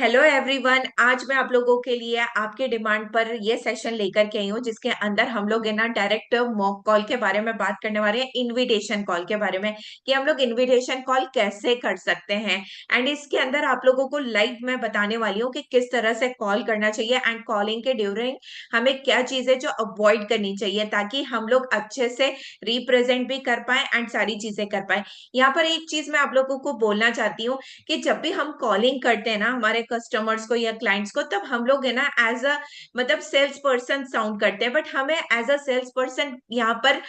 Hello everyone. आज मैं आप लोगों के लिए आपके डिमांड पर ये सेशन लेकर के आई हूँ जिसके अंदर हम लोग है ना डायरेक्ट मॉक कॉल के बारे में बात करने वाले हैं, इनविटेशन कॉल के बारे में कि हम लोग इनविटेशन कॉल कैसे कर सकते हैं। एंड इसके अंदर आप लोगों को लाइव मैं बताने वाली हूँ कि किस तरह से कॉल करना चाहिए एंड कॉलिंग के ड्यूरिंग हमें क्या चीजें जो अवॉइड करनी चाहिए ताकि हम लोग अच्छे से रिप्रेजेंट भी कर पाए एंड सारी चीजें कर पाए। यहाँ पर एक चीज मैं आप लोगों को बोलना चाहती हूँ कि जब भी हम कॉलिंग करते हैं ना हमारे कस्टमर्स को या क्लाइंट्स को, तब हम लोग है ना एज अ मतलब सेल्स पर्सन साउंड करते हैं, बट हमें एज अ सेल्स पर्सन यहाँ पर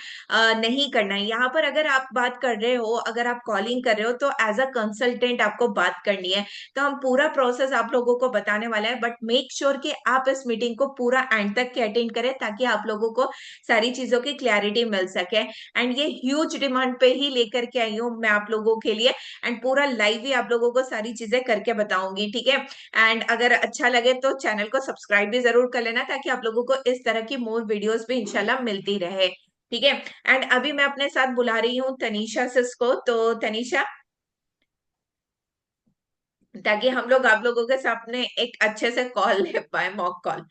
नहीं करना है। यहाँ पर अगर आप बात कर रहे हो, अगर आप कॉलिंग कर रहे हो तो एज अ कंसल्टेंट आपको बात करनी है। तो हम पूरा प्रोसेस आप लोगों को बताने वाला है, बट मेक श्योर कि आप इस मीटिंग को पूरा एंड तक के अटेंड करें ताकि आप लोगों को सारी चीजों की क्लैरिटी मिल सके। एंड ये ह्यूज डिमांड पे ही लेकर के आई हूँ मैं आप लोगों के लिए। एंड पूरा लाइव ही आप लोगों को सारी चीजें करके बताऊंगी, ठीक है। एंड अगर अच्छा लगे तो चैनल को सब्सक्राइब भी जरूर कर लेना ताकि आप लोगों को इस तरह की मोर वीडियोस भी इंशाल्लाह मिलती रहे, ठीक है। एंड अभी मैं अपने साथ बुला रही हूँ तनीषा सिस को। तो तनीषा, ताकि हम लोग आप लोगों के सामने एक अच्छे से कॉल ले पाए, mock call.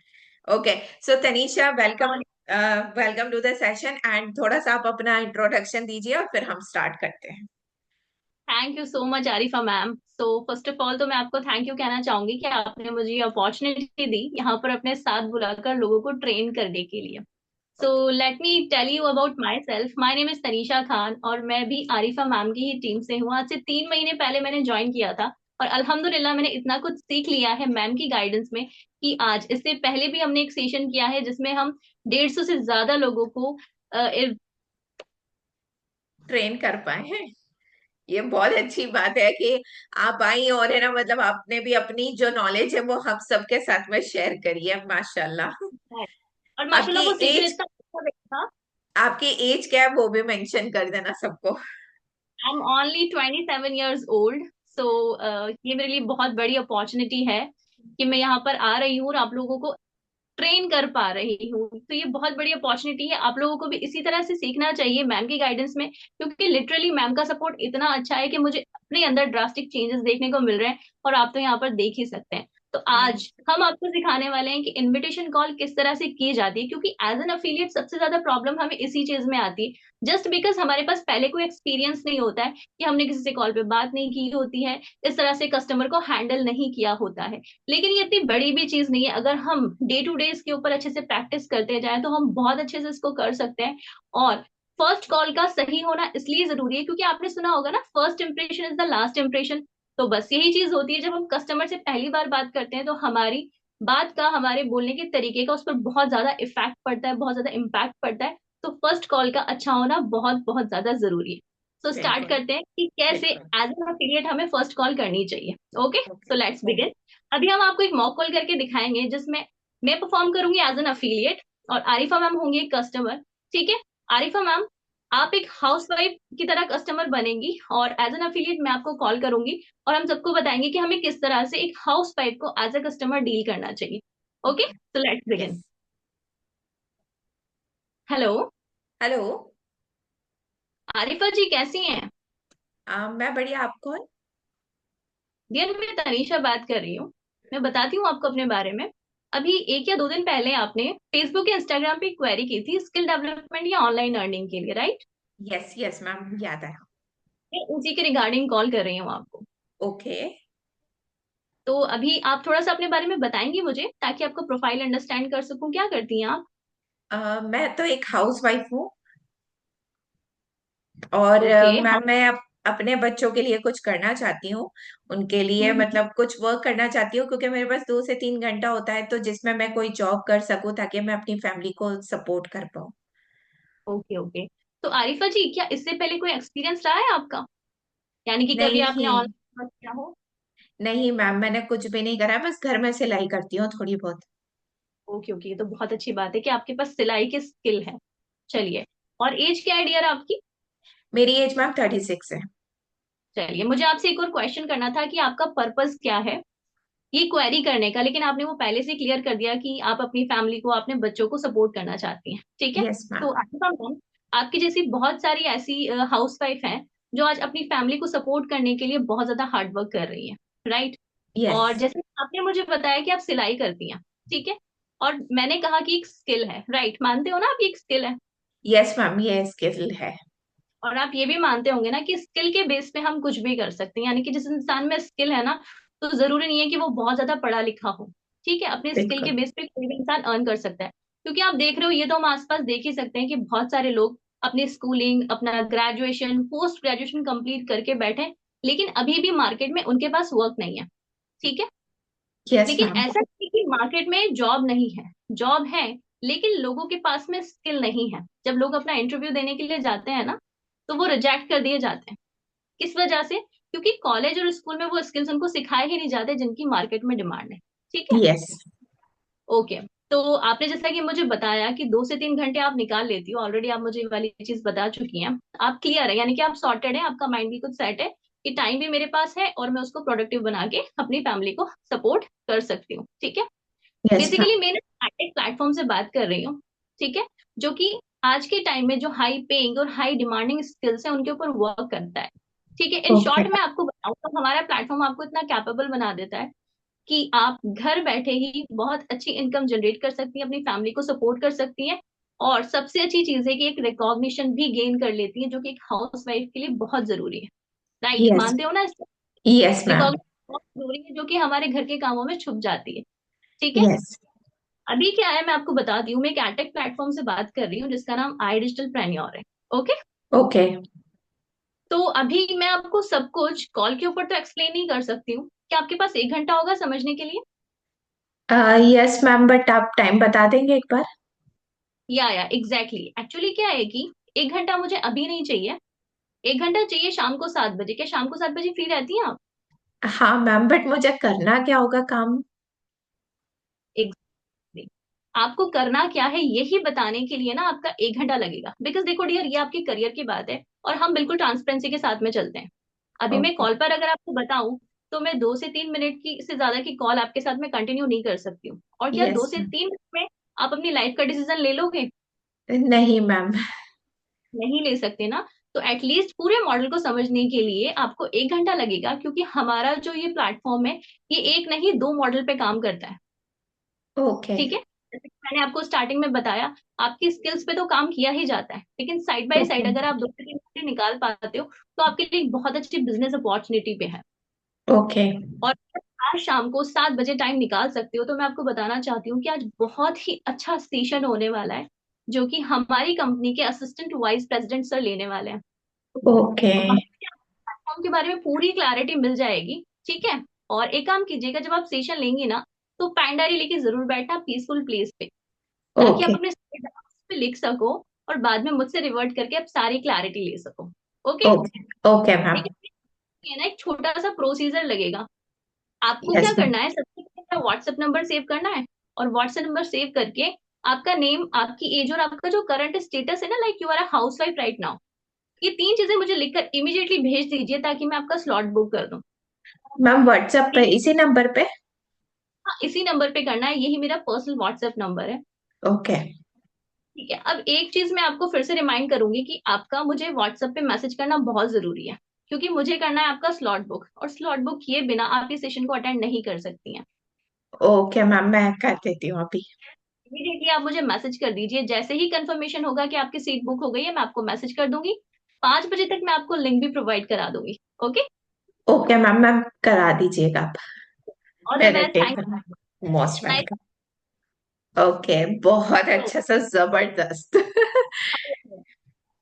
Okay. So Tanisha, welcome. Welcome to the session and थोड़ा सा आप अपना इंट्रोडक्शन दीजिए और फिर हम स्टार्ट करते हैं। Thank you so much Arifa ma'am. So first of all तो मैं आपको थैंक यू कहना चाहूंगी कि आपने मुझे ये अपॉर्चुनिटी दी यहाँ पर अपने साथ बुलाकर लोगों को ट्रेन करने के लिए। So okay. Let me tell you about myself. My name is Tanisha Khan और मैं भी आरिफा मैम की ही टीम से हूँ। आज से 3 महीने पहले मैंने ज्वाइन किया था और अल्हम्दुलिल्लाह मैंने इतना कुछ सीख लिया है मैम की गाइडेंस में कि आज, इससे पहले भी हमने एक सेशन किया है जिसमें हम 150 से ज्यादा लोगों को ट्रेन कर पाए हैं। ये बहुत अच्छी बात है कि आप आई और है ना, मतलब आपने भी अपनी जो नॉलेज है वो हम सबके साथ में शेयर करी है, माशाल्लाह। और आपकी माशाल्लाह वो सेशन एज, इतना अच्छा था। आपकी एज क्या है वो भी मेंशन कर देना सबको। I am only 27 years old। सो ये मेरे लिए बहुत बड़ी अपॉर्चुनिटी है कि मैं यहाँ पर आ रही हूँ और आप लोगों को ट्रेन कर पा रही हूँ। तो ये बहुत बड़ी अपॉर्चुनिटी है। आप लोगों को भी इसी तरह से सीखना चाहिए मैम की गाइडेंस में, क्योंकि लिटरली मैम का सपोर्ट इतना अच्छा है कि मुझे अपने अंदर ड्रास्टिक चेंजेस देखने को मिल रहे हैं और आप तो यहाँ पर देख ही सकते हैं। तो आज हम आपको सिखाने वाले हैं कि इनविटेशन कॉल किस तरह से की जाती है, क्योंकि एज एन अफिलिएट सबसे ज्यादा प्रॉब्लम हमें इसी चीज में आती है। जस्ट बिकॉज हमारे पास पहले कोई एक्सपीरियंस नहीं होता है कि हमने किसी से कॉल पे बात नहीं की होती है, इस तरह से कस्टमर को हैंडल नहीं किया होता है। लेकिन ये इतनी बड़ी भी चीज नहीं है। अगर हम डे टू डे इसके ऊपर अच्छे से प्रैक्टिस करते जाएं तो हम बहुत अच्छे से इसको कर सकते हैं। और फर्स्ट कॉल का सही होना इसलिए जरूरी है क्योंकि आपने सुना होगा ना, first impression is the last impression. तो बस यही चीज होती है, जब हम कस्टमर से पहली बार बात करते हैं तो हमारी बात का, हमारे बोलने के तरीके का उस पर बहुत ज्यादा इफेक्ट पड़ता है, बहुत ज्यादा इम्पैक्ट पड़ता है। तो फर्स्ट कॉल का अच्छा होना बहुत बहुत ज्यादा जरूरी है। तो स्टार्ट बिल्कुल। करते हैं कि कैसे बिल्कुल। एज एन अफिलिएट हमें फर्स्ट कॉल करनी चाहिए। Okay, okay. So let's begin. अभी हम आपको एक मॉक कॉल करके दिखाएंगे जिसमें मैं परफॉर्म करूंगी एज एन अफिलिएट और आरिफा मैम होंगी एक कस्टमर। ठीक है। आरिफा मैम, आप एक हाउसवाइफ की तरह कस्टमर बनेंगी और एज एन अफिलिएट मैं आपको कॉल करूंगी और हम सबको बताएंगे कि हमें किस तरह से एक हाउसवाइफ को एज अ कस्टमर डील करना चाहिए। Okay, okay. So let's yes. Begin. Hello hello. Arifa ji, कैसी हैं? मैं बढ़िया, आप कौन? डियर, मैं तनीषा बात कर रही हूँ। मैं बताती हूँ आपको अपने बारे में। अभी 1 या 2 दिन पहले आपने फेसबुक या इंस्टाग्राम पे क्वेरी की थी स्किल डेवलपमेंट या ऑनलाइन अर्निंग के लिए, राइट? यस यस मैम, याद है। मैं उसी के रिगार्डिंग कॉल कर रही हूँ आपको। ओके। तो अभी आप थोड़ा सा अपने बारे में बताएंगी मुझे ताकि आपको प्रोफाइल अंडरस्टैंड कर सकूं, क्या करती हैं आप? मैं तो एक हाउस वाइफ हूँ और ओके। मैम मैं अपने बच्चों के लिए कुछ करना चाहती हूँ। उनके लिए मतलब कुछ वर्क करना चाहती हूँ क्योंकि मेरे पास 2 से 3 घंटा होता है, तो जिसमें मैं कोई जॉब कर सकूँ ताकि मैं अपनी फैमिली को सपोर्ट कर पाऊँ। Okay okay. तो आरिफा जी, क्या इससे पहले कोई एक्सपीरियंस रहा है आपका, यानी कि कभी आपने नहीं। ऑनलाइन वर्क किया हो? नहीं मैम, मैंने कुछ भी नहीं करा है, बस घर में सिलाई करती हूँ थोड़ी बहुत। ओके ओके, तो बहुत अच्छी बात है कि आपके पास सिलाई की स्किल है। चलिए, और एज क्या है डियर आपकी? मेरी एज मैम 36 है। चलिए, मुझे आपसे एक और क्वेश्चन करना था कि आपका पर्पस क्या है ये क्वेरी करने का, लेकिन आपने वो पहले से क्लियर कर दिया कि आप अपनी फैमिली को, अपने बच्चों को सपोर्ट करना चाहती हैं। ठीक है। Yes ma'am. तो आशा मैम, आपकी जैसी बहुत सारी ऐसी हाउस वाइफ हैं जो आज अपनी फैमिली को सपोर्ट करने के लिए बहुत ज्यादा हार्ड वर्क कर रही हैं, राइट? यस। और जैसे आपने मुझे बताया कि आप सिलाई करती हैं, ठीक है, और मैंने कहा कि एक स्किल है, राइट, मानते हो ना आप ये एक स्किल है? यस मैम, ये स्किल है। और आप ये भी मानते होंगे ना कि स्किल के बेस पे हम कुछ भी कर सकते हैं, यानी कि जिस इंसान में स्किल है ना, तो जरूरी नहीं है कि वो बहुत ज्यादा पढ़ा लिखा हो। ठीक है, अपने स्किल के बिल्कुल। बेस पे कोई भी इंसान अर्न कर सकता है। क्योंकि आप देख रहे हो, ये तो हम आसपास देख ही सकते हैं कि बहुत सारे लोग अपनी स्कूलिंग, अपना ग्रेजुएशन, पोस्ट ग्रेजुएशन कंप्लीट करके बैठे हैं, लेकिन अभी भी मार्केट में उनके पास वर्क नहीं है। ठीक है, यस लेकिन मैम। ऐसा नहीं कि मार्केट में जॉब नहीं है, जॉब है, लेकिन लोगों के पास में स्किल नहीं है। जब लोग अपना इंटरव्यू देने के लिए जाते हैं ना, तो वो रिजेक्ट कर दिए जाते हैं। किस वजह से? क्योंकि कॉलेज और स्कूल में वो स्किल्स उनको सिखाए ही नहीं जाते जिनकी मार्केट में डिमांड है। ठीक है, यस। ओके। तो आपने जैसा कि मुझे बताया कि 2 से 3 घंटे आप निकाल लेती हो, ऑलरेडी आप मुझे ये वाली चीज बता चुकी हैं। आप क्लियर है, यानी कि आप सॉर्टेड है, आपका माइंड भी कुछ सेट है कि टाइम भी मेरे पास है और मैं उसको प्रोडक्टिव बना के अपनी फैमिली को सपोर्ट कर सकती हूँ। ठीक है, यस मैम। बेसिकली मैं एक प्लेटफॉर्म से बात कर रही हूँ, ठीक है, जो कि आज के टाइम में जो हाई पेइंग और हाई डिमांडिंग स्किल्स है उनके ऊपर वर्क करता है। ठीक है, इन ओके। शॉर्ट मैं आपको बताऊं तो हमारा प्लेटफॉर्म आपको इतना कैपेबल बना देता है कि आप घर बैठे ही बहुत अच्छी इनकम जनरेट कर सकती हैं, अपनी फैमिली को सपोर्ट कर सकती हैं, और सबसे अच्छी चीज है कि एक रिकॉग्निशन भी गेन कर लेती हैं, जो कि एक हाउस वाइफ के लिए बहुत जरूरी है। Right, yes. मानते हो ना? Yes ma'am. रिकॉग्निशन बहुत जरूरी है, जो कि हमारे घर के कामों में छुप जाती है। ठीक है, यस। अभी क्या है मैं आपको बताती हूँ, मैं एक एटेक प्लेटफॉर्म से बात कर रही हूँ जिसका नाम आई डिजिटल प्रेन्योर है। Okay, okay. तो अभी मैं आपको सब कुछ कॉल के ऊपर तो एक्सप्लेन नहीं कर सकती हूँ। क्या आपके पास 1 घंटा होगा समझने के लिए? यस मैम, बट आप टाइम बता देंगे एक बार? या एग्जैक्टली, एक्चुअली क्या है कि 1 घंटा मुझे अभी नहीं चाहिए, 1 घंटा चाहिए शाम को 7 बजे। क्या शाम को 7 बजे फ्री रहती हैं आप? हाँ मैम, बट मुझे करना क्या होगा काम? Exactly. आपको करना क्या है यही बताने के लिए ना आपका 1 घंटा लगेगा, बिकॉज देखो डियर, ये आपके करियर की बात है और हम बिल्कुल ट्रांसपेरेंसी के साथ में चलते हैं। अभी मैं ओके। कॉल पर अगर आपको बताऊं, तो मैं 2 से 3 मिनट की से ज्यादा की कॉल आपके साथ में कंटिन्यू नहीं कर सकती हूँ। और क्या दो यस। से तीन मिनट में आप अपनी लाइफ का डिसीजन ले लोगे? नहीं मैम। नहीं ले सकते ना। तो एटलीस्ट पूरे मॉडल को समझने के लिए आपको 1 घंटा लगेगा, क्योंकि हमारा जो ये प्लेटफॉर्म है, ये एक नहीं 2 मॉडल पे काम करता है। ओके। ठीक है, जैसे कि मैंने आपको स्टार्टिंग में बताया, आपकी स्किल्स पे तो काम किया ही जाता है, लेकिन साइड बाय ओके। साइड अगर आप 2 से 3 घंटे निकाल पाते हो, तो आपके लिए एक बहुत अच्छी बिजनेस अपॉर्चुनिटी पे है। ओके। और आज शाम को 7 बजे टाइम निकाल सकते हो, तो मैं आपको बताना चाहती हूँ कि आज बहुत ही अच्छा सेशन होने वाला है, जो कि हमारी कंपनी के असिस्टेंट वाइस प्रेसिडेंट सर लेने वाले हैं। ओके। तो वहां पे आपको प्लेटफॉर्म के बारे में पूरी क्लैरिटी मिल जाएगी। ठीक है, और एक काम कीजिएगा, जब आप सेशन लेंगे ना, तो पेन डायरी लेके जरूर बैठना पीसफुल प्लेस पे, ताकि आप ओके। अपने पे लिख सको और बाद में मुझसे रिवर्ट करके आप सारी क्लैरिटी ले सको। Okay, okay. Okay ma'am. लेकिन ये ना एक छोटा सा प्रोसीजर लगेगा। आपको क्या यस मैम। करना है, सबसे पहले व्हाट्सएप नंबर सेव करना है, और व्हाट्सएप नंबर सेव करके आपका नेम, आपकी एज और आपका जो करंट स्टेटस है ना, like you are a housewife right now, ये 3 चीजें मुझे लिखकर इमीडिएटली भेज दीजिए, ताकि मैं आपका स्लॉट बुक कर दूं। मैम व्हाट्सएप पे ठीक है, इसी नंबर पे? हाँ, इसी नंबर पे करना है, यही मेरा पर्सनल व्हाट्सएप नंबर है। ओके। ठीक है, अब एक चीज मैं आपको फिर से रिमाइंड करूंगी कि आपका मुझे व्हाट्सएप पे मैसेज करना बहुत जरूरी है, क्योंकि मुझे करना है आपका स्लॉट बुक, और स्लॉट बुक किए बिना आप इस सेशन को अटेंड नहीं कर सकती हैं। ओके मैम, मैं कर देती हूँ अभी। इमीडिएटली आप मुझे मैसेज कर दीजिए, जैसे ही कंफर्मेशन होगा कि आपकी सीट बुक हो गई है, मैं आपको मैसेज कर दूंगी। 5 बजे तक मैं आपको लिंक भी प्रोवाइड करा दूंगी। ओके, ओके मैम, मैम करा दीजिएगा आप। ऑल द मेरे best, thank table most nice. Welcome. Okay, बहुत अच्छा सा जबरदस्त।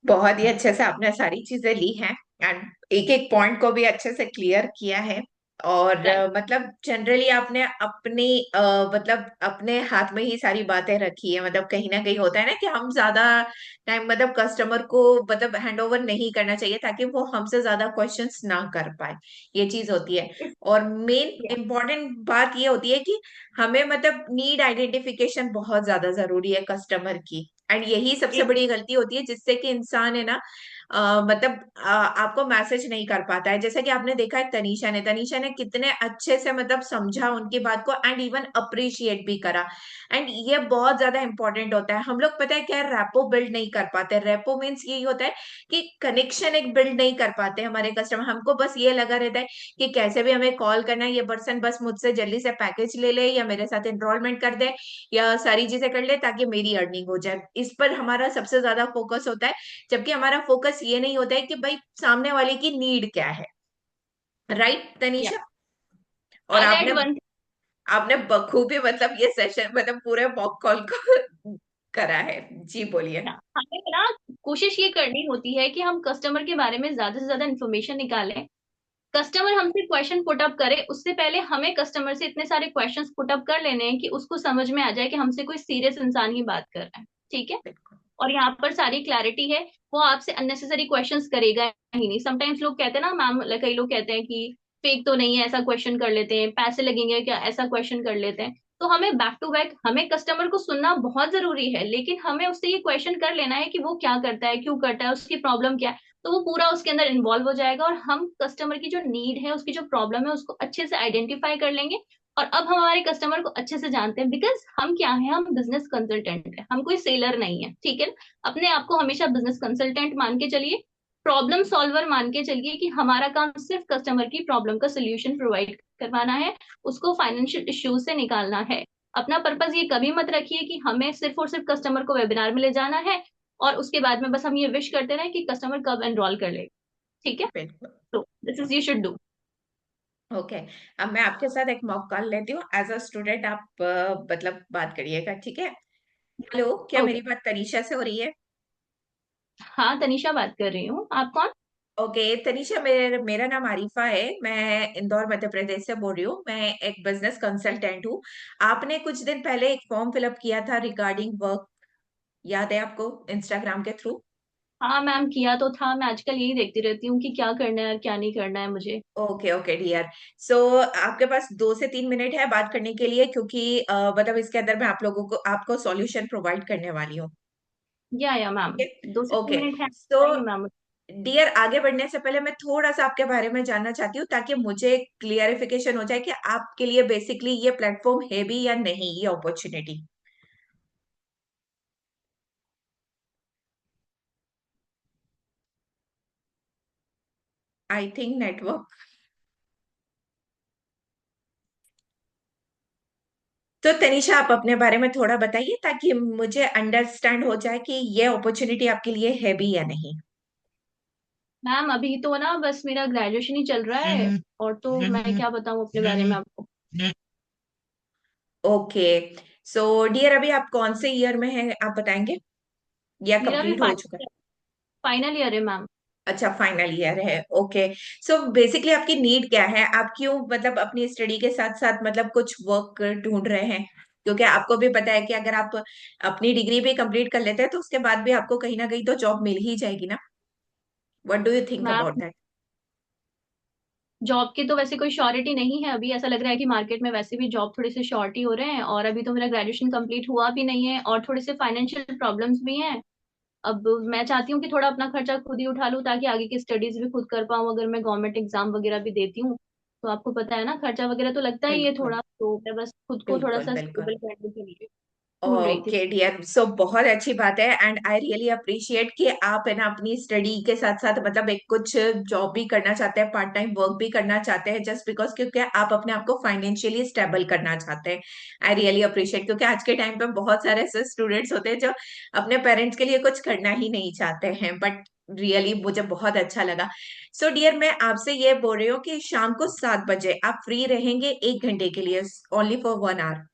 बहुत ही अच्छे से आपने सारी चीजें ली हैं, एंड एक एक पॉइंट को भी अच्छे से क्लियर किया है। और राइट, मतलब जनरली आपने अपनी मतलब अपने हाथ में ही सारी बातें रखी है। मतलब कहीं ना कहीं होता है ना कि हम ज्यादा टाइम मतलब कस्टमर को मतलब हैंड ओवर नहीं करना चाहिए, ताकि वो हमसे ज्यादा क्वेश्चंस ना कर पाए। ये चीज होती है। और मेन इम्पोर्टेंट बात ये होती है कि हमें मतलब नीड आइडेंटिफिकेशन बहुत ज्यादा जरूरी है कस्टमर की। एंड यही सबसे बड़ी गलती होती है, जिससे कि इंसान है ना मतलब आपको मैसेज नहीं कर पाता है। जैसे कि आपने देखा है तनीषा ने कितने अच्छे से मतलब समझा उनकी बात को एंड इवन अप्रिशिएट भी करा। एंड ये बहुत ज्यादा इंपॉर्टेंट होता है। हम लोग पता है क्या, रेपो बिल्ड नहीं कर पाते। रेपो मीन्स यही होता है कि कनेक्शन एक बिल्ड नहीं कर पाते हमारे कस्टमर। हमको बस ये लगा रहता है कि कैसे भी हमें कॉल करना है, ये पर्सन बस मुझसे जल्दी से पैकेज ले ले या मेरे साथ एनरोलमेंट कर दे या सारी चीजें कर ले ताकि मेरी अर्निंग हो जाए। इस पर हमारा सबसे ज्यादा फोकस होता है। जबकि हमारा फोकस ये नहीं होता है कि भाई सामने वाले की नीड क्या है। राइट या तनीषा? और आई आपने एड वन। आपने बखूबी मतलब ये सेशन मतलब पूरे मॉक कॉल को करा है। जी बोलिए। हमें ना कोशिश ये करनी होती है कि हम कस्टमर के बारे में ज्यादा से ज्यादा इन्फॉर्मेशन निकालें। कस्टमर हमसे क्वेश्चन पुट अप करे उससे पहले हमें कस्टमर से इतने सारे क्वेश्चंस पुट अप कर लेने हैं कि उसको समझ में आ जाए कि हमसे कोई सीरियस इंसान ही बात कर रहा है। ठीक है। बिल्कुल। और यहाँ पर सारी क्लैरिटी है। वो आपसे अननेसेसरी क्वेश्चंस करेगा ही नहीं। समटाइम्स लोग कहते हैं ना मैम, कई लोग कहते हैं कि फेक तो नहीं है, ऐसा क्वेश्चन कर लेते हैं, पैसे लगेंगे क्या, ऐसा क्वेश्चन कर लेते हैं। तो हमें बैक टू बैक हमें कस्टमर को सुनना बहुत जरूरी है, लेकिन हमें उससे ये क्वेश्चन कर लेना है कि वो क्या करता है, क्यों करता है, उसकी प्रॉब्लम क्या है। तो वो पूरा उसके अंदर इन्वॉल्व हो जाएगा और हम कस्टमर की जो नीड है, उसकी जो प्रॉब्लम है, उसको अच्छे से आइडेंटिफाई कर लेंगे। और अब हम हमारे कस्टमर को अच्छे से जानते हैं, बिकॉज हम क्या है, हम बिजनेस कंसल्टेंट है, हम कोई सेलर नहीं है। ठीक है। अपने आप को हमेशा बिजनेस कंसल्टेंट मान के चलिए, प्रॉब्लम सॉल्वर मान के चलिए कि हमारा काम सिर्फ कस्टमर की प्रॉब्लम का सोल्यूशन प्रोवाइड करवाना है, उसको फाइनेंशियल इश्यूज से निकालना है। अपना पर्पज ये कभी मत रखिए कि हमें सिर्फ और सिर्फ कस्टमर को वेबिनार में ले जाना है और उसके बाद में बस हम ये विश करते रहे कि कस्टमर कब एनरोल कर ले। ठीक है। बिल्कुल। तो this is you should do. Okay. अब मैं आपके साथ एक मॉक कॉल लेती हूँ एज अ स्टूडेंट। आप मतलब बात करिएगा, ठीक है? हेलो, क्या ओके। मेरी बात तनीषा से हो रही है? हाँ, तनिषा बात कर रही हूँ। आप कौन? ओके तनीषा, मेरा नाम आरिफा है। मैं इंदौर मध्य प्रदेश से बोल रही हूँ। मैं एक बिजनेस कंसल्टेंट हूँ। आपने कुछ दिन पहले एक फॉर्म फिलअप किया था रिगार्डिंग वर्क, याद है आपको, इंस्टाग्राम के थ्रू? हाँ मैम, किया तो था। मैं आजकल यही देखती रहती हूँ कि क्या करना है और क्या नहीं करना है मुझे। Okay okay dear. सो आपके पास 2 से 3 मिनट है बात करने के लिए, क्योंकि मतलब इसके अंदर मैं आप लोगों को आपको सॉल्यूशन प्रोवाइड करने वाली हूँ। या मैम, दो से तीन ओके। मिनट है, सो बताइए मैम। डियर, आगे बढ़ने से पहले मैं थोड़ा सा आपके बारे में जानना चाहती हूँ ताकि मुझे क्लियरिफिकेशन हो जाए कि आपके लिए बेसिकली ये प्लेटफॉर्म है भी या नहीं, ये अपॉर्चुनिटी। I think network. तो तनीषा, आप अपने बारे में थोड़ा बताइए ताकि मुझे अंडरस्टैंड हो जाए कि ये अपॉर्चुनिटी आपके लिए है भी या नहीं। मैम अभी तो ना बस मेरा ग्रेजुएशन ही चल रहा है, और तो मैं क्या बताऊँ अपने बारे में आपको। ओके। सो डियर, अभी आप कौन से ईयर में हैं, आप बताएंगे या मेरा अभी कंप्लीट हो चुका है? फाइनल ईयर है मैम। अच्छा, फाइनल ईयर है। ओके। सो बेसिकली आपकी नीड क्या है? आप क्यों मतलब अपनी स्टडी के साथ साथ मतलब कुछ वर्क ढूंढ रहे हैं? क्योंकि आपको भी पता है कि अगर आप अपनी डिग्री भी कंप्लीट कर लेते हैं तो उसके बाद भी आपको कहीं ना कहीं तो जॉब मिल ही जाएगी ना। What do you think about ma'am that? Job की तो वैसे कोई श्योरिटी नहीं है अभी। ऐसा लग रहा है कि मार्केट में वैसे भी जॉब थोड़े से शॉर्ट ही हो रहे हैं, और अभी तो मेरा ग्रेजुएशन कंप्लीट हुआ भी नहीं है और थोड़े से फाइनेंशियल प्रॉब्लम्स भी हैं। अब मैं चाहती हूँ कि थोड़ा अपना खर्चा खुद ही उठा लूँ ताकि आगे की स्टडीज भी खुद कर पाऊँ। अगर मैं गवर्नमेंट एग्जाम वगैरह भी देती हूँ तो आपको पता है ना, खर्चा वगैरह तो लगता ही है बिल्कुल थोड़ा। तो मैं बस खुद को थोड़ा बिल्कुल सा बिल्कुल। स्टेबल करने के लिए ढूंढ रही थी। ओके डियर, सो बहुत अच्छी बात है एंड आई रियली अप्रिशिएट कि आप है ना अपनी स्टडी के साथ साथ मतलब एक कुछ जॉब भी करना चाहते हैं, पार्ट टाइम वर्क भी करना चाहते हैं, जस्ट बिकॉज क्योंकि आप अपने आप को फाइनेंशियली स्टेबल करना चाहते हैं। आई रियली अप्रिशिएट, क्योंकि आज के टाइम पे बहुत सारे ऐसे स्टूडेंट्स होते हैं जो अपने पेरेंट्स के लिए कुछ करना ही नहीं चाहते हैं, बट रियली मुझे बहुत अच्छा लगा। सो डियर, मैं आपसे ये बोल रही हूँ कि शाम को 7 बजे आप फ्री रहेंगे 1 घंटे के लिए, ओनली फॉर 1 आवर?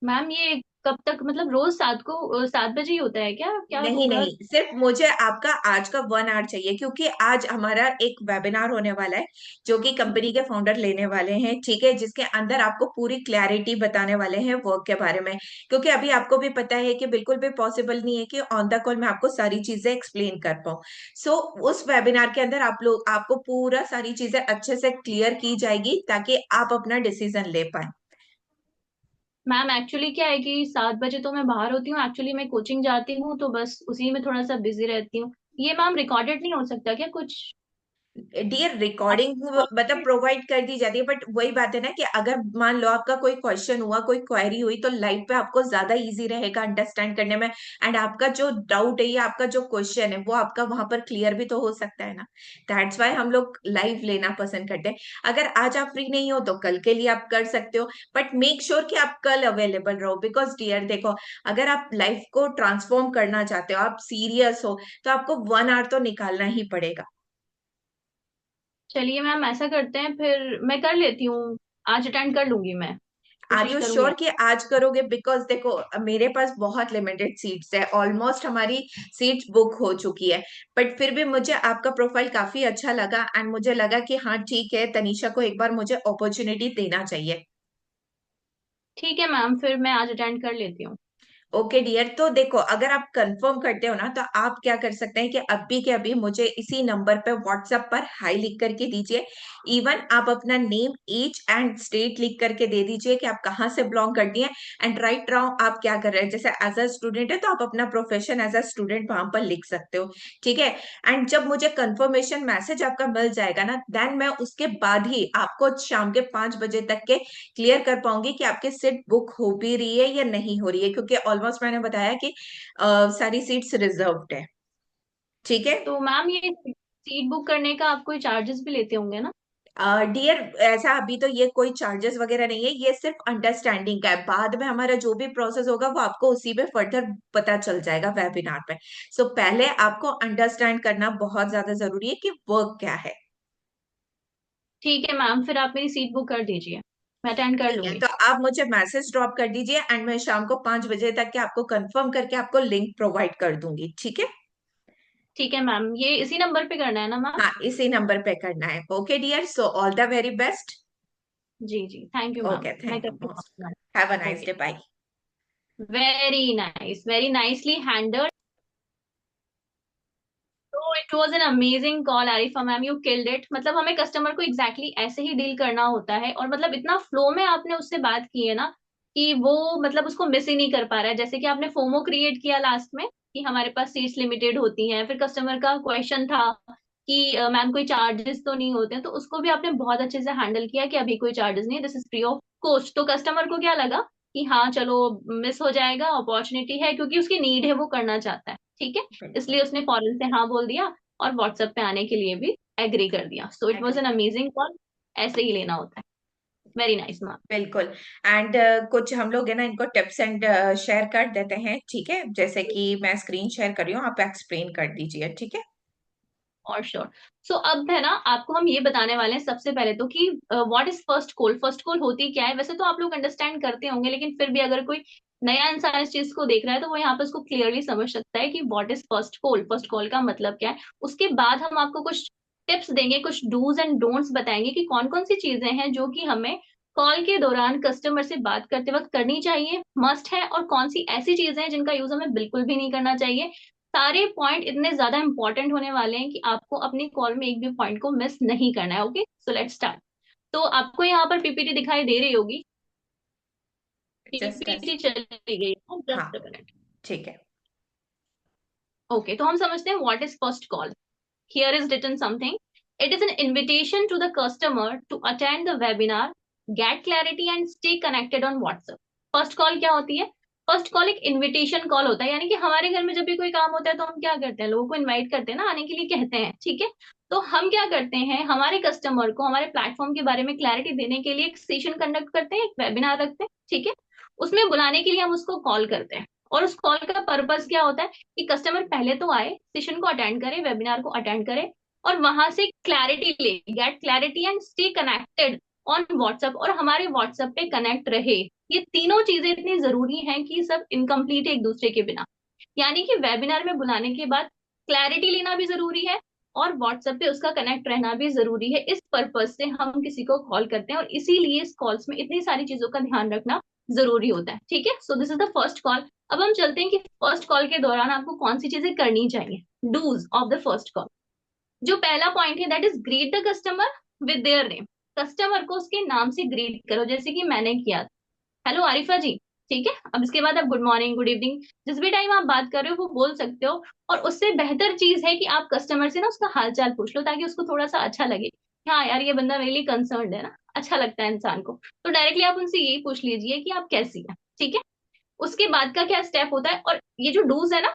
मैम ये कब तक, मतलब रोज 7 बजे ही होता है क्या, क्या नहीं होगा? नहीं, सिर्फ मुझे आपका आज का 1 आवर चाहिए, क्योंकि आज हमारा एक वेबिनार होने वाला है जो कि कंपनी के फाउंडर लेने वाले हैं, ठीक है, जिसके अंदर आपको पूरी क्लैरिटी बताने वाले हैं वर्क के बारे में। क्योंकि अभी आपको भी पता है कि बिल्कुल भी पॉसिबल नहीं है कि ऑन द कॉल मैं आपको सारी चीजें एक्सप्लेन कर पाऊँ। सो उस वेबिनार के अंदर आपको पूरा सारी चीजें अच्छे से क्लियर की जाएगी ताकि आप अपना डिसीजन ले पाए। मैम एक्चुअली क्या है कि 7 बजे तो मैं बाहर होती हूँ। एक्चुअली मैं कोचिंग जाती हूँ तो बस उसी में थोड़ा सा बिजी रहती हूँ। ये मैम रिकॉर्डेड नहीं हो सकता क्या कुछ? डियर रिकॉर्डिंग मतलब प्रोवाइड कर दी जाती है, बट वही बात है ना कि अगर मान लो आपका कोई क्वेश्चन हुआ, कोई क्वेरी हुई, तो लाइव पे आपको ज्यादा इजी रहेगा अंडरस्टैंड करने में। एंड आपका जो डाउट है या आपका जो क्वेश्चन है वो आपका वहां पर क्लियर भी तो हो सकता है ना। दैट्स वाई हम लोग लाइव लेना पसंद करते हैं। अगर आज आप फ्री नहीं हो तो कल के लिए आप कर सकते हो, बट मेक श्योर कि आप कल अवेलेबल रहो। बिकॉज डियर देखो, अगर आप लाइफ को ट्रांसफॉर्म करना चाहते हो, आप सीरियस हो, तो आपको 1 आवर तो निकालना ही पड़ेगा। चलिए मैम ऐसा करते हैं, फिर मैं कर लेती हूँ, आज अटेंड कर लूंगी मैं, आर कोशिश यू करूंगी। श्योर कि आज करोगे? बिकॉज देखो, मेरे पास बहुत लिमिटेड सीट्स है, ऑलमोस्ट हमारी सीट्स बुक हो चुकी है। बट फिर भी मुझे आपका प्रोफाइल काफी अच्छा लगा, एंड मुझे लगा कि हाँ ठीक है, तनीषा को एक बार मुझे अपॉर्चुनिटी देना चाहिए। ठीक है मैम, फिर मैं आज अटेंड कर लेती हूँ। ओके डियर, तो देखो, अगर आप कंफर्म करते हो ना, तो आप क्या कर सकते हैं कि अभी के अभी मुझे इसी नंबर पे व्हाट्सएप पर हाई लिख करके दीजिए। इवन आप अपना नेम, एज एंड स्टेट लिख करके दे दीजिए कि आप कहाँ से बिलोंग करती हैं। एंड राइट नाउ आप क्या कर रहे हैं, जैसे एज अ स्टूडेंट है तो आप अपना प्रोफेशन एज अ स्टूडेंट वहां पर लिख सकते हो। ठीक है। एंड जब मुझे कंफर्मेशन मैसेज आपका मिल जाएगा ना, देन मैं उसके बाद ही आपको शाम के 5 बजे तक के क्लियर कर पाऊंगी कि आपकी सीट बुक हो भी रही है या नहीं हो रही है, क्योंकि ऑलमोस्ट मैंने बताया कि सारी सीट्स रिजर्व्ड है। ठीक है। तो मैम ये सीट बुक करने का आप कोई चार्जेस भी लेते होंगे ना? डियर, ऐसा अभी तो ये कोई चार्जेस वगैरह नहीं है, ये सिर्फ अंडरस्टैंडिंग का है। बाद में हमारा जो भी प्रोसेस होगा वो आपको उसी पे फर्दर पता चल जाएगा वेबिनार पे। सो पहले आपको अंडरस्टैंड करना बहुत ज्यादा जरूरी है कि वर्क क्या है। ठीक है मैम, फिर आप मेरी सीट बुक कर दीजिए, मैं अटेंड कर ठीक है, लूंगी। तो आप मुझे मैसेज ड्रॉप कर दीजिए, एंड मैं शाम को 5 बजे तक के आपको कंफर्म करके आपको लिंक प्रोवाइड कर दूंगी। ठीक है। ठीक है मैम, ये इसी नंबर पे करना है ना मैम? हाँ, इसी नंबर पे करना है। Okay dear, so all the very best. जी जी, थैंक यू मैम, ओके, मैं थैंक यू करती मोस्ट। हूँ। Have a nice okay, day, bye. Very nice, very nicely handled. तो it was an amazing call Arifa ma'am, you killed it. मतलब हमें customer को exactly exactly ऐसे ही डील करना होता है, और मतलब इतना फ्लो में आपने उससे बात की है ना कि वो मतलब उसको मिस ही नहीं कर पा रहा है। जैसे कि आपने फोमो क्रिएट किया लास्ट में कि हमारे पास सीट्स लिमिटेड होती हैं, फिर कस्टमर का क्वेश्चन था कि मैम कोई चार्जेस तो नहीं होते हैं, तो उसको भी आपने बहुत अच्छे से हैंडल किया कि अभी कोई चार्जेस नहीं, this is free of cost. तो कस्टमर को क्या लगा कि हाँ चलो, मिस हो जाएगा, अपॉर्चुनिटी है, क्योंकि उसकी नीड है, वो करना चाहता है। ठीक है, बिल्कुल। इसलिए उसने फौरन से हाँ बोल दिया और व्हाट्सएप पे आने के लिए भी एग्री कर दिया। So it was agree. An amazing call, ऐसे ही लेना होता है। Very nice ma'am. बिल्कुल। एंड कुछ हम लोग है ना, इनको टिप्स एंड शेयर कर देते हैं। ठीक है, जैसे कि मैं स्क्रीन शेयर कर रही हूँ, आप एक्सप्लेन कर दीजिए। ठीक है। और श्योर। सो अब है ना, आपको हम ये बताने वाले हैं सबसे पहले तो कि what is first call. First call होती क्या है? वैसे तो आप लोग अंडरस्टैंड करते होंगे, लेकिन फिर भी अगर कोई नया इंसान इस चीज को देख रहा है तो वो यहाँ पे उसको क्लियरली समझ सकता है कि what is first call, first call का मतलब क्या है। उसके बाद हम आपको कुछ टिप्स देंगे, कुछ डूज एंड डोंट्स बताएंगे कि कौन कौन सी चीजें हैं जो कि हमें कॉल के दौरान कस्टमर से बात करते वक्त करनी चाहिए, मस्ट है, और कौन सी ऐसी चीजें हैं जिनका यूज हमें बिल्कुल भी नहीं करना चाहिए। सारे पॉइंट इतने ज्यादा इंपॉर्टेंट होने वाले हैं कि आपको अपनी कॉल में एक भी पॉइंट को मिस नहीं करना है। Okay, so let's start. तो आपको यहाँ पर पीपीटी दिखाई दे रही होगी, जस्ट पीपीटी चली गई है, हाँ, जस्ट अ मिनट। ठीक है। ओके, तो हम समझते हैं what is first call. Here is written something, it is an invitation to the customer to attend the webinar, get clarity and stay connected on WhatsApp. First call क्या होती है? First call एक invitation call होता है, यानी कि हमारे घर में जब भी कोई काम होता है तो हम क्या करते हैं, लोगों को इनवाइट करते हैं ना, आने के लिए कहते हैं। ठीक है, तो हम क्या करते हैं, हमारे कस्टमर को हमारे प्लेटफॉर्म के बारे में क्लैरिटी देने के लिए एक सेशन कंडक्ट करते हैं, एक वेबिनार रखते हैं। ठीक है, उसमें बुलाने के लिए हम उसको कॉल करते हैं, और उस कॉल का पर्पस क्या होता है कि कस्टमर पहले तो आए, सेशन को अटेंड करे, वेबिनार को अटेंड करे, और वहां से क्लैरिटी ले, gate clarity and stay connected on WhatsApp, और हमारे व्हाट्सएप पे कनेक्ट रहे। ये तीनों चीजें इतनी जरूरी हैं कि सब इनकम्प्लीट है एक दूसरे के बिना। यानी कि वेबिनार में बुलाने के बाद क्लैरिटी लेना भी जरूरी है, और व्हाट्सएप पे उसका कनेक्ट रहना भी जरूरी है। इस पर्पज से हम किसी को कॉल करते हैं, और इसीलिए इस कॉल्स में इतनी सारी चीजों का ध्यान रखना जरूरी होता है। ठीक है, so this is the first call. अब हम चलते हैं कि फर्स्ट कॉल के दौरान आपको कौन सी चीजें करनी चाहिए, do's of the first call. जो पहला पॉइंट है that is greet the customer with their name. Customer को उसके नाम से ग्रीट करो, जैसे कि मैंने किया। हेलो आरिफा जी, ठीक है, अब इसके बाद आप गुड मॉर्निंग, गुड इवनिंग, जिस भी टाइम आप बात कर रहे हो वो बोल सकते हो। और उससे बेहतर चीज है कि आप कस्टमर से ना उसका हालचाल पूछ लो, ताकि उसको थोड़ा सा अच्छा लगे, हाँ यार ये बंदा मेरे लिए कंसर्न है ना, अच्छा लगता है इंसान को। तो डायरेक्टली आप उनसे यही पूछ लीजिए कि आप कैसी हैं, ठीक है। उसके बाद का क्या स्टेप होता है, और ये जो डूज है ना,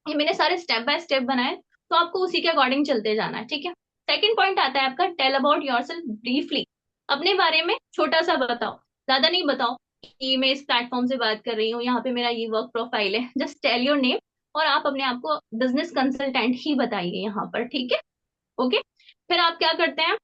ये मैंने सारे स्टेप बाय स्टेप बनाए, तो आपको उसी के अकॉर्डिंग चलते जाना है, ठीक है। सेकंड पॉइंट आता है आपका, टेल अबाउट योरसेल्फ ब्रीफली। अपने बारे में छोटा सा बताओ, ज्यादा नहीं बताओ कि मैं इस प्लेटफॉर्म से बात कर रही हूँ, यहाँ पे मेरा ये वर्क प्रोफाइल है, जस्ट टेल योर नेम। और आप अपने आप को बिजनेस कंसल्टेंट ही बताइए यहाँ पर, ठीक है। ओके, फिर आप क्या करते हैं,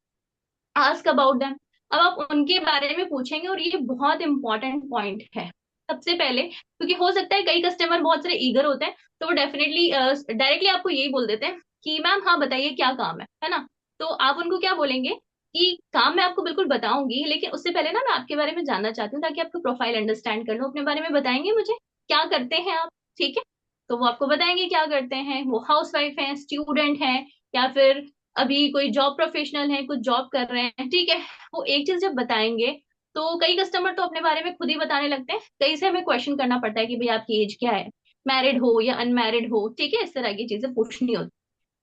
आस्क अबाउट देम। अब आप उनके बारे में पूछेंगे, और ये बहुत इंपॉर्टेंट पॉइंट है सबसे पहले, क्योंकि हो सकता है कई कस्टमर बहुत सारे ईगर होते हैं, तो वो डेफिनेटली डायरेक्टली आपको यही बोल देते हैं कि मैम हाँ बताइए क्या काम है ना। तो आप उनको क्या बोलेंगे कि काम मैं आपको बिल्कुल बताऊंगी, लेकिन उससे पहले ना मैं आपके बारे में जानना चाहती हूँ, ताकि आपको प्रोफाइल अंडरस्टैंड कर लो, अपने बारे में बताएंगे मुझे क्या करते हैं आप, ठीक है। तो वो आपको बताएंगे क्या करते हैं, वो हाउस वाइफ है, स्टूडेंट है, या फिर अभी कोई जॉब प्रोफेशनल है, कुछ जॉब कर रहे हैं, ठीक है। वो एक चीज जब बताएंगे, तो कई कस्टमर तो अपने बारे में खुद ही बताने लगते हैं, कई से हमें क्वेश्चन करना पड़ता है कि भाई आपकी एज क्या है, मैरिड हो या अनमैरिड हो, ठीक है, इस तरह की चीजें पूछनी होती है।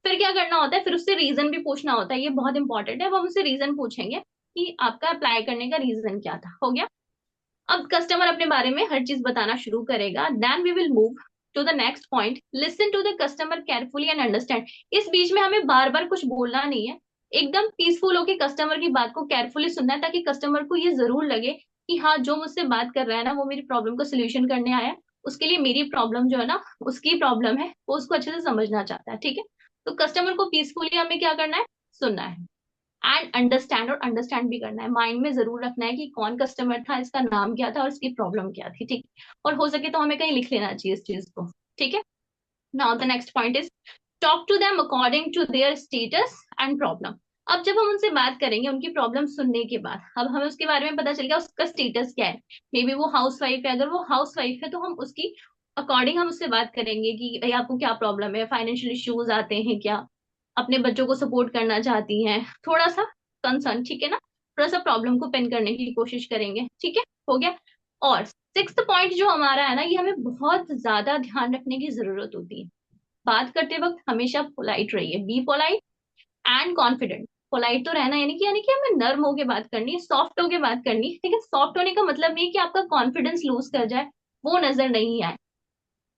फिर क्या करना होता है, फिर उससे रीजन भी पूछना होता है, ये बहुत इंपॉर्टेंट है। अब हम उससे रीजन पूछेंगे कि आपका अप्लाई करने का रीजन क्या था, हो गया। अब कस्टमर अपने बारे में हर चीज बताना शुरू करेगा, then we will move to the next point, listen to the customer carefully and understand. इस बीच में हमें बार बार कुछ बोलना नहीं है, एकदम पीसफुल होके कस्टमर की बात को केयरफुली सुनना है, ताकि कस्टमर को ये जरूर लगे कि हाँ जो मुझसे बात कर रहा है ना, वो मेरी प्रॉब्लम को सोल्यूशन करने आया है, उसके लिए मेरी प्रॉब्लम जो है ना, उसकी प्रॉब्लम है, वो उसको अच्छे से समझना चाहता है, ठीक है। तो कस्टमर को पीसफुली हमें क्या करना है, सुनना है, एंड अंडरस्टैंड, और अंडरस्टैंड भी करना है, माइंड में जरूर रखना है कि कौन कस्टमर था, इसका नाम क्या था, और इसकी प्रॉब्लम क्या थी, ठीक। और हो सके तो हमें कहीं लिख लेना चाहिए इस चीज को, ठीक है। Now the next point is, talk to them according to their status and problem. अब जब हम उनसे बात करेंगे उनकी प्रॉब्लम सुनने के बाद, अब हमें उसके बारे में पता चल गया उसका स्टेटस क्या है, मे बी वो हाउस वाइफ है, अगर वो हाउस वाइफ है तो हम उसकी अकॉर्डिंग हम उससे बात करेंगे कि भाई आपको क्या प्रॉब्लम है, फाइनेंशियल इश्यूज आते हैं क्या, अपने बच्चों को सपोर्ट करना चाहती हैं, थोड़ा सा कंसर्न, ठीक है ना, थोड़ा सा प्रॉब्लम को पिन करने की कोशिश करेंगे, ठीक है, हो गया। और सिक्स्थ पॉइंट जो हमारा है ना, ये हमें बहुत ज्यादा ध्यान रखने की जरूरत होती है, बात करते वक्त हमेशा पोलाइट रहिए, be polite and confident. Polite तो रहना, यानी कि हमें नर्म होके बात करनी है, सॉफ्ट होके बात करनी है, लेकिन सॉफ्ट होने का मतलब नहीं कि आपका कॉन्फिडेंस लूज कर जाए, वो नजर नहीं आए।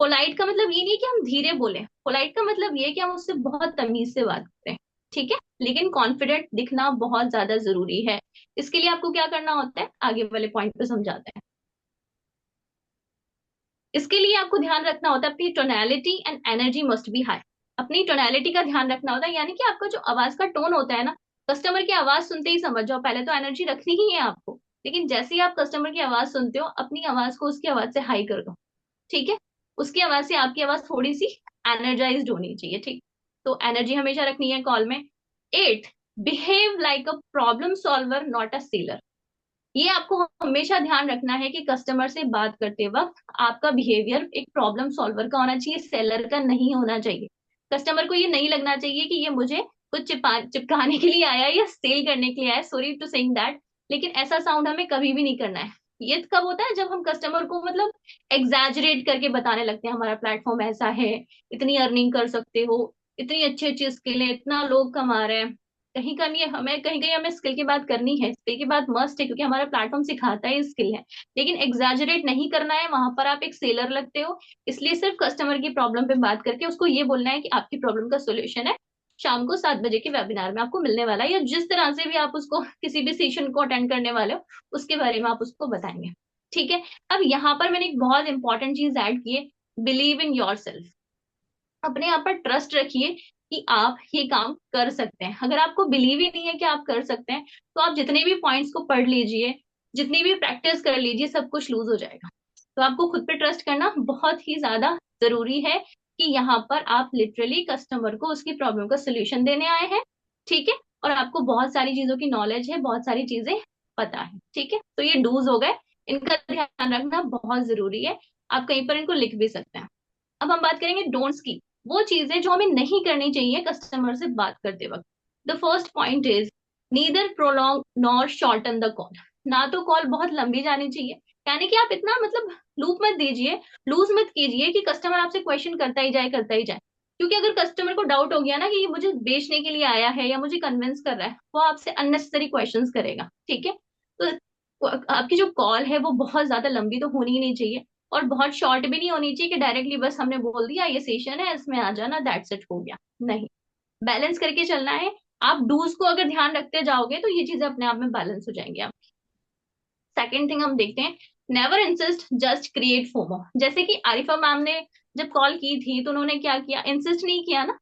पोलाइट का मतलब ये नहीं कि हम धीरे बोले, पोलाइट का मतलब ये कि हम उससे बहुत तमीज से बात करें, ठीक है, लेकिन कॉन्फिडेंट दिखना बहुत ज्यादा जरूरी है। इसके लिए आपको क्या करना होता है, आगे वाले पॉइंट पे समझाते हैं। इसके लिए आपको ध्यान रखना होता है अपनी tonality and energy must be high. अपनी टोनैलिटी का ध्यान रखना होता है, यानी कि आपका जो आवाज का टोन होता है ना, कस्टमर की आवाज सुनते ही समझ जाओ, पहले तो एनर्जी रखनी ही है आपको, लेकिन जैसे ही आप कस्टमर की आवाज सुनते हो, अपनी आवाज को उसकी आवाज से हाई कर दो, ठीक है। उसकी आवाज से आपकी आवाज थोड़ी सी एनर्जाइज्ड होनी चाहिए, ठीक। तो एनर्जी हमेशा रखनी है कॉल में। At, behave like a problem solver not a seller. ये आपको हमेशा ध्यान रखना है कि कस्टमर से बात करते वक्त आपका बिहेवियर एक प्रॉब्लम सॉल्वर का होना चाहिए, सेलर का नहीं होना चाहिए। कस्टमर को ये नहीं लगना चाहिए कि ये मुझे कुछ चिपकाने के लिए आया है या सेल करने के लिए आया है, सॉरी टू सेइंग दैट, लेकिन ऐसा साउंड हमें कभी भी नहीं करना है। ये कब होता है, जब हम कस्टमर को मतलब एग्जैजरेट करके बताने लगते हैं हमारा प्लेटफॉर्म ऐसा है, इतनी अर्निंग कर सकते हो, इतनी अच्छी अच्छी स्किल है, इतना लोग कमा रहे हैं। कहीं का नहीं, हमें कहीं कहीं हमें स्किल की बात करनी है, स्किल की बात मस्ट है, क्योंकि हमारा प्लेटफॉर्म सिखाता है स्किल है, लेकिन एग्जैजरेट नहीं करना है, वहां पर आप एक सेलर लगते हो। इसलिए सिर्फ कस्टमर की प्रॉब्लम पे बात करके उसको ये बोलना है कि आपकी प्रॉब्लम का सोल्यूशन है, शाम को 7 बजे के वेबिनार में आपको मिलने वाला है, या जिस तरह से भी आप उसको किसी भी सेशन को अटेंड करने वाले हो उसके बारे में आप उसको बताएंगे, ठीक है। अब यहाँ पर मैंने एक बहुत इंपॉर्टेंट चीज ऐड की है, बिलीव इन योर सेल्फ। अपने आप पर ट्रस्ट रखिए कि आप ये काम कर सकते हैं। अगर आपको बिलीव ही नहीं है कि आप कर सकते हैं, तो आप जितने भी पॉइंट्स को पढ़ लीजिए, जितनी भी प्रैक्टिस कर लीजिए, सब कुछ लूज हो जाएगा। तो आपको खुद पे ट्रस्ट करना बहुत ही ज्यादा जरूरी है, कि यहाँ पर आप लिटरली कस्टमर को उसकी प्रॉब्लम का सोल्यूशन देने आए हैं, ठीक है। और आपको बहुत सारी चीजों की नॉलेज है, बहुत सारी चीजें पता है, ठीक है। तो ये डूज हो गए, इनका ध्यान रखना बहुत जरूरी है, आप कहीं पर इनको लिख भी सकते हैं। अब हम बात करेंगे डोंट्स की, वो चीजें जो हमें नहीं करनी चाहिए कस्टमर से बात करते वक्त। The first point is, neither prolong nor shorten the call. ना तो कॉल बहुत लंबी जानी चाहिए, यानी कि आप इतना मतलब लूप मत दीजिए, लूज मत कीजिए कि कस्टमर आपसे क्वेश्चन करता ही जाए करता ही जाए। क्योंकि अगर कस्टमर को डाउट हो गया ना कि ये मुझे बेचने के लिए आया है या मुझे कन्विंस कर रहा है, वो आपसे अननेसेसरी क्वेश्चंस करेगा। ठीक है, तो आपकी जो कॉल है वो बहुत ज्यादा लंबी तो होनी ही नहीं चाहिए, और बहुत शॉर्ट भी नहीं होनी चाहिए कि डायरेक्टली बस हमने बोल दिया ये सेशन है इसमें आ जाना, दैट्स इट, हो गया। नहीं, बैलेंस करके चलना है। आप डूज को अगर ध्यान रखते जाओगे तो ये चीजें अपने आप में बैलेंस हो जाएंगी आप। सेकेंड थिंग हम देखते हैं, never insist, just create FOMO. जैसे कि आरिफा मैम ने जब कॉल की थी तो उन्होंने क्या किया, इंसिस्ट नहीं किया ना,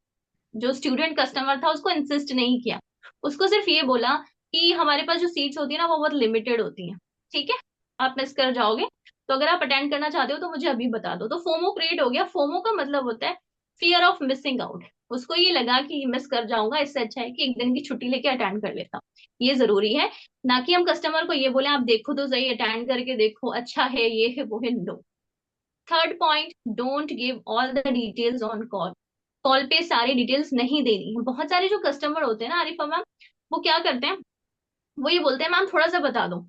जो स्टूडेंट कस्टमर था उसको इंसिस्ट नहीं किया, उसको सिर्फ ये बोला कि हमारे पास जो सीट्स होती है ना वो बहुत लिमिटेड होती हैं, ठीक है, आप मिस कर जाओगे, तो अगर आप अटेंड करना चाहते हो तो मुझे अभी बता दो। तो फोमो क्रिएट हो गया। फोमो का मतलब होता है फियर ऑफ मिसिंग आउट। उसको ये लगा कि मिस कर जाऊंगा, इससे अच्छा है कि एक दिन की छुट्टी लेके अटेंड कर लेता हूँ। ये जरूरी है, ना कि हम कस्टमर को ये बोले आप देखो तो सही, अटेंड करके देखो, अच्छा है, ये है वो है, no. Third point, don't give all the details on call. Call पे सारी डिटेल्स नहीं देनी है। बहुत सारे जो कस्टमर होते हैं ना आरिफा मैम, वो क्या करते हैं, वो ये बोलते हैं मैम थोड़ा सा बता दो,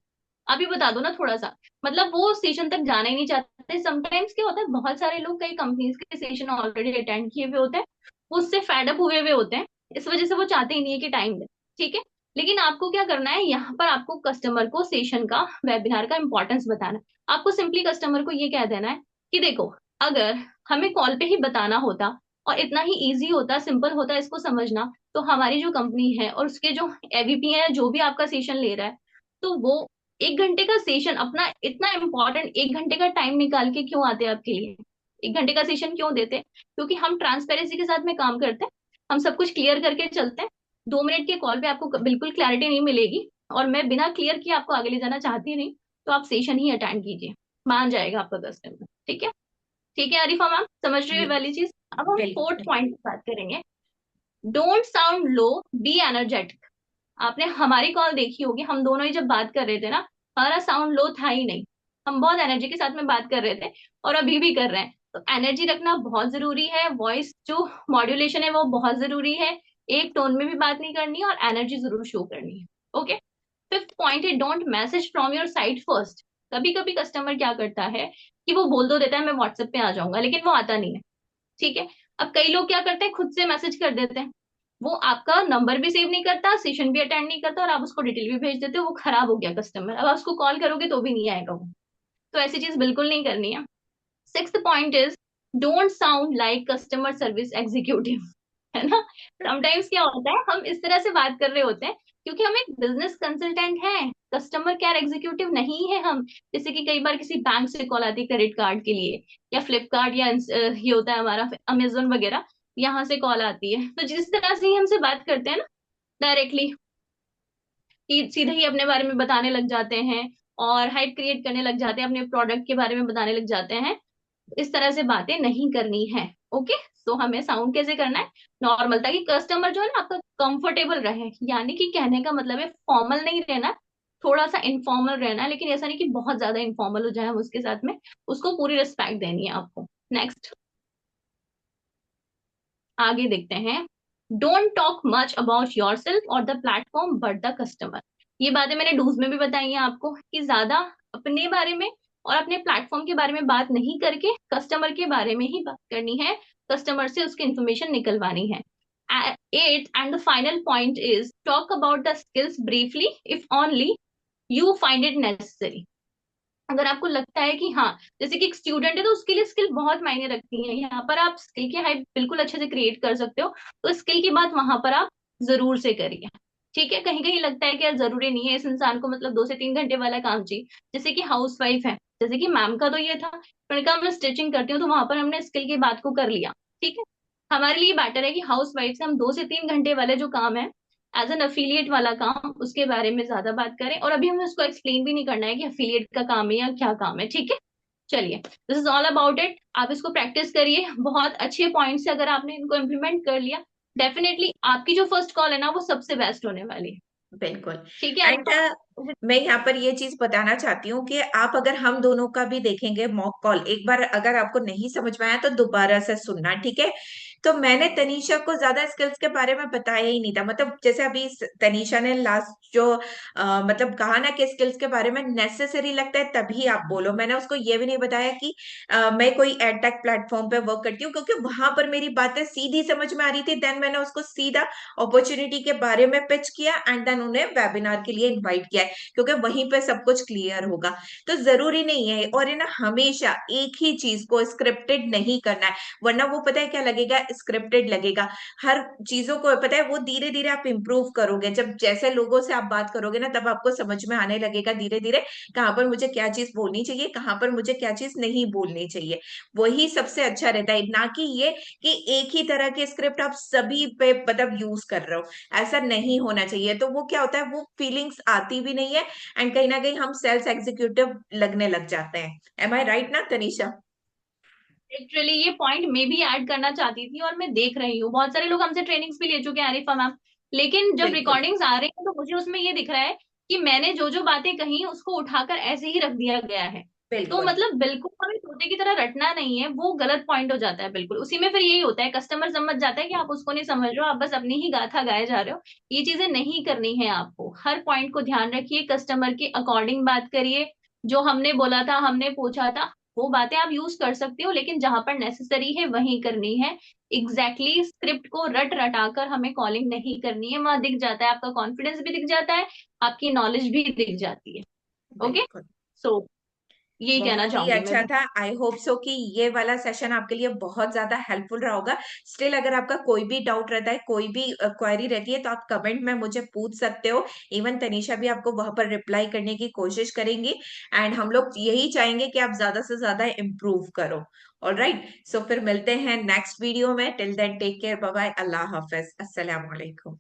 अभी बता दो ना थोड़ा सा, मतलब वो सेशन तक जाना ही नहीं चाहते। समटाइम्स क्या होता है, बहुत सारे लोग कई कंपनीज के सेशन ऑलरेडी अटेंड किए हुए होते हैं, वो उससे फेड अप हुए हुए होते हैं, इस वजह से वो चाहते ही नहीं है कि टाइम दे। ठीक है, लेकिन आपको क्या करना है, यहाँ पर आपको कस्टमर को सेशन का, वेबिनार का इंपॉर्टेंस बताना है। आपको सिंपली कस्टमर को ये कह देना है कि देखो, अगर हमें कॉल पे ही बताना होता और इतना ही इजी होता, सिंपल होता इसको समझना, तो हमारी जो कंपनी है और उसके जो एवीपी है, जो भी आपका सेशन ले रहा है, तो वो 1 घंटे का सेशन अपना इतना इंपॉर्टेंट 1 घंटे का टाइम निकाल के क्यों आते हैं आपके लिए, 1 घंटे का सेशन क्यों देते हैं? क्योंकि हम ट्रांसपेरेंसी के साथ में काम करते हैं, हम सब कुछ क्लियर करके चलते हैं। 2 मिनट के कॉल पे आपको बिल्कुल क्लैरिटी नहीं मिलेगी, और मैं बिना क्लियर किए आपको आगे ले जाना चाहती नहीं, तो आप सेशन ही अटेंड कीजिए, मान जाएगा आपका कस्टमर। ठीक है, ठीक है आरिफा मैम, समझ रहे हो ये वाली चीज? अब हम फोर्थ बिल्कुल। पॉइंट की बात करेंगे, don't sound low, be energetic. आपने हमारी कॉल देखी होगी, हम दोनों ही जब बात कर रहे थे ना, हमारा साउंड लो था ही नहीं, हम बहुत एनर्जी के साथ में बात कर रहे थे, और अभी भी कर रहे हैं। तो एनर्जी रखना बहुत जरूरी है, वॉइस जो मॉड्यूलेशन है वो बहुत जरूरी है, एक टोन में भी बात नहीं करनी है, और एनर्जी जरूर शो करनी है। ओके। फिफ्थ पॉइंट है, don't message from your side first. कभी कभी कस्टमर क्या करता है कि वो बोल दो देता है मैं व्हाट्सएप पे आ जाऊंगा, लेकिन वो आता नहीं है। ठीक है, अब कई लोग क्या करते हैं, खुद से मैसेज कर देते हैं, वो आपका नंबर भी सेव नहीं करता, सेशन भी अटेंड नहीं करता, और आप उसको डिटेल भी भेज देते हो, वो खराब हो गया कस्टमर, अब आप उसको कॉल करोगे तो भी नहीं आएगा वो। तो ऐसी चीज बिल्कुल नहीं करनी है। Sixth point is, don't sound like customer service executive. है ना, समटाइम्स क्या होता है, हम इस तरह से बात कर रहे होते हैं क्योंकि हम एक बिजनेस कंसल्टेंट हैं, कस्टमर केयर एग्जीक्यूटिव नहीं है हम। जैसे कि कई बार किसी बैंक से कॉल आती है क्रेडिट कार्ड के लिए, या फ्लिपकार्ट, या ये होता है हमारा अमेजोन वगैरह, यहाँ से कॉल आती है, तो जिस तरह से ही हमसे बात करते हैं ना डायरेक्टली, कि सीधे ही अपने बारे में बताने लग जाते हैं, और हाइप क्रिएट करने लग जाते हैं, अपने प्रोडक्ट के बारे में बताने लग जाते हैं, इस तरह से बातें नहीं करनी है। ओके, तो हमें साउंड कैसे करना है, नॉर्मल, ताकि कस्टमर जो है ना आपका कंफर्टेबल रहे। यानी कि कहने का मतलब है फॉर्मल नहीं रहना, थोड़ा सा इनफॉर्मल रहना है, लेकिन ऐसा नहीं कि बहुत ज्यादा इनफॉर्मल हो जाए हम उसके साथ में, उसको पूरी रिस्पेक्ट देनी है आपको। नेक्स्ट, आगे देखते हैं, don't talk much about yourself और the platform but the customer. ये बातें मैंने डूज में भी बताई हैं आपको, कि ज्यादा अपने बारे में और अपने प्लेटफॉर्म के बारे में बात नहीं करके कस्टमर के बारे में ही बात करनी है, कस्टमर से उसकी इंफॉर्मेशन निकलवानी है। At and the final point is, talk about the skills briefly if only you find it necessary. अगर आपको लगता है कि हाँ, जैसे कि एक स्टूडेंट है तो उसके लिए स्किल बहुत मायने रखती है, यहाँ पर आप स्किल की हाइप बिल्कुल अच्छे से क्रिएट कर सकते हो, तो स्किल की बात वहां पर आप जरूर से करिए। ठीक है, कहीं कहीं लगता है कि यार जरूरी नहीं है इस इंसान को मतलब 2 से 3 घंटे वाला काम चाहिए, जैसे कि हाउस वाइफ है, जैसे कि मैम का तो ये था, मैंने कहा मैं स्टिचिंग करती हूँ, तो वहां पर हमने स्किल की बात को कर लिया। ठीक है, हमारे लिए बेटर है कि हाउस वाइफ से हम 2 से 3 घंटे वाले जो काम है, एज एन अफिलिएट वाला काम, उसके बारे में ज्यादा बात करें, और अभी हमें उसको एक्सप्लेन भी नहीं करना है कि अफिलिएट का काम है या क्या काम है। ठीक है, चलिए, this is all about it. आप इसको प्रैक्टिस करिए, बहुत अच्छे पॉइंट्स है, अगर आपने इनको इम्प्लीमेंट कर लिया, डेफिनेटली आपकी जो फर्स्ट कॉल है ना वो सबसे बेस्ट होने वाली है। बिल्कुल। ठीक है एंड तो मैं यहाँ पर ये चीज बताना चाहती हूँ कि आप अगर हम दोनों का भी देखेंगे मॉक कॉल, एक बार अगर आपको नहीं समझ में आया तो दोबारा से सुनना, ठीक है। तो मैंने तनीषा को ज्यादा स्किल्स के बारे में बताया ही नहीं था, मतलब जैसे अभी तनीषा ने लास्ट जो मतलब कहा ना कि स्किल्स के बारे में नेसेसरी लगता है तभी आप बोलो, मैंने उसको ये भी नहीं बताया कि मैं कोई एडटेक प्लेटफॉर्म पे वर्क करती हूँ, क्योंकि वहां पर मेरी बातें सीधी समझ में आ रही थी। देन मैंने उसको सीधा अपॉर्चुनिटी के बारे में पिच किया एंड देन उन्हें वेबिनार के लिए इनवाइट किया है, क्योंकि वहीं पे सब कुछ क्लियर होगा। तो जरूरी नहीं है, और है ना, हमेशा एक ही चीज को स्क्रिप्टेड नहीं करना है, वरना वो पता है क्या लगेगा, स्क्रिप्टेड लगेगा। हर चीजों को पता है वो धीरे धीरे आप इंप्रूव करोगे, जब जैसे लोगों से आप बात करोगे ना तब आपको समझ में आने लगेगा धीरे धीरे कहाँ पर मुझे क्या चीज बोलनी चाहिए, कहाँ पर मुझे क्या चीज नहीं बोलनी चाहिए। वही सबसे अच्छा रहता है, ना कि ये कि एक ही तरह की स्क्रिप्ट आप सभी पे मतलब यूज कर रहे हो। ऐसा नहीं होना चाहिए, तो वो क्या होता है, वो फीलिंग्स आती भी नहीं है एंड कहीं ना कहीं हम सेल्स एग्जीक्यूटिव लगने लग जाते हैं। एम आई राइट ना तनीषा? लिटरली ये पॉइंट मैं भी ऐड करना चाहती थी, और मैं देख रही हूँ बहुत सारे लोग हमसे ट्रेनिंग्स भी ले चुके हैं आरिफा मैम, लेकिन जब बिल्कुल रिकॉर्डिंग्स आ रही हैं तो मुझे उसमें ये दिख रहा है कि मैंने जो जो बातें कही उसको उठाकर ऐसे ही रख दिया गया है। तो बिल्कुल। मतलब बिल्कुल हमें तोते की तरह रटना नहीं है, वो गलत पॉइंट हो जाता है बिल्कुल। उसी में फिर यही होता है, कस्टमर समझ जाता है कि आप उसको नहीं समझ रहे हो, आप बस अपनी ही गाथा गाए जा रहे हो। ये चीजें नहीं करनी है आपको, हर पॉइंट को ध्यान रखिए, कस्टमर के अकॉर्डिंग बात करिए। जो हमने बोला था, हमने पूछा था, वो बातें आप यूज कर सकते हो, लेकिन जहां पर नेसेसरी है वहीं करनी है। एग्जैक्टली exactly, स्क्रिप्ट को रट रटाकर हमें कॉलिंग नहीं करनी है, वहां दिख जाता है, आपका कॉन्फिडेंस भी दिख जाता है, आपकी नॉलेज भी दिख जाती है। ओके, बिल्कुल। सो यही कहना बहुत ही चाहूंगी मैं अच्छा भी। था, आई होप सो कि ये वाला सेशन आपके लिए बहुत ज्यादा हेल्पफुल रहा होगा। स्टिल अगर आपका कोई भी डाउट रहता है, कोई भी क्वेरी रहती है, तो आप कमेंट में मुझे पूछ सकते हो। इवन तनीषा भी आपको वहां पर रिप्लाई करने की कोशिश करेंगी एंड हम लोग यही चाहेंगे कि आप ज्यादा से ज्यादा इम्प्रूव करो। ऑलराइट, सो फिर मिलते हैं नेक्स्ट वीडियो में। Till then take care, bye bye, अल्लाह हाफिज, अस्सलाम वालेकुम।